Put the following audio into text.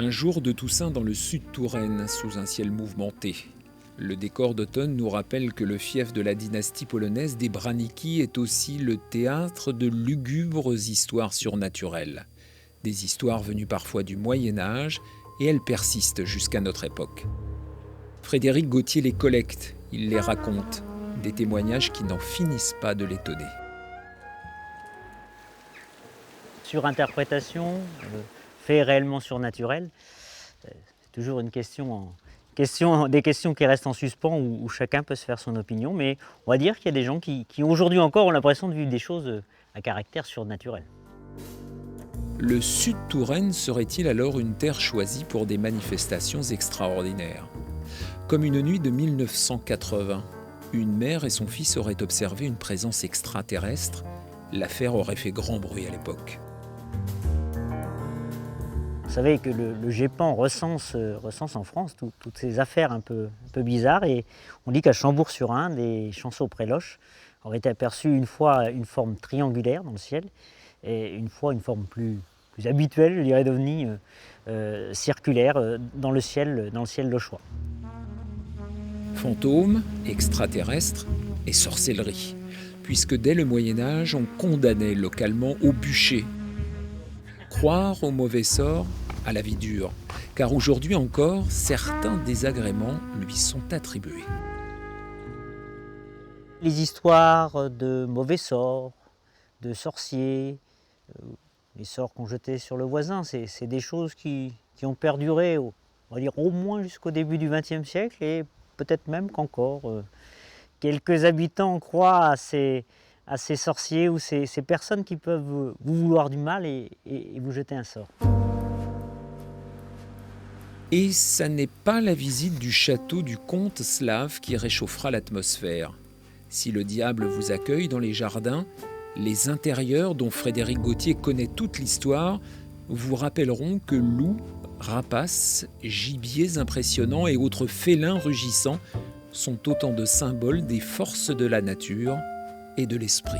Un jour de Toussaint dans le sud Touraine, sous un ciel mouvementé. Le décor d'automne nous rappelle que le fief de la dynastie polonaise des Branicki est aussi le théâtre de lugubres histoires surnaturelles. Des histoires venues parfois du Moyen-Âge et elles persistent jusqu'à notre époque. Frédéric Gautier les collecte, il les raconte, des témoignages qui n'en finissent pas de l'étonner. Surinterprétation, fait réellement surnaturel, c'est toujours une des questions qui restent en suspens où chacun peut se faire son opinion, mais on va dire qu'il y a des gens qui aujourd'hui encore ont l'impression de vivre des choses à caractère surnaturel. Le Sud-Touraine serait-il alors une terre choisie pour des manifestations extraordinaires ? Comme une nuit de 1980, une mère et son fils auraient observé une présence extraterrestre. L'affaire aurait fait grand bruit à l'époque. Vous savez que le GEPAN recense en France toutes ces affaires un peu bizarres, et on dit qu'à Chambourg-sur-Ain, des Chanceaux-près-Loches auraient été aperçus une fois une forme triangulaire dans le ciel, et une fois une forme plus habituelle, je dirais, d'ovni circulaire dans le ciel lochois. Fantômes, extraterrestres et sorcellerie, puisque dès le Moyen-Âge, on condamnait localement au bûcher. Croire au mauvais sort, à la vie dure, car aujourd'hui encore, certains désagréments lui sont attribués. Les histoires de mauvais sorts, de sorciers, les sorts qu'on jetait sur le voisin, c'est des choses qui ont perduré, on va dire, au moins jusqu'au début du XXe siècle, et peut-être même qu'encore quelques habitants croient à ces sorciers ou ces personnes qui peuvent vous vouloir du mal et vous jeter un sort. Et ça n'est pas la visite du château du comte slave qui réchauffera l'atmosphère. Si le diable vous accueille dans les jardins, les intérieurs dont Frédéric Gautier connaît toute l'histoire vous rappelleront que loups, rapaces, gibiers impressionnants et autres félins rugissants sont autant de symboles des forces de la nature et de l'esprit.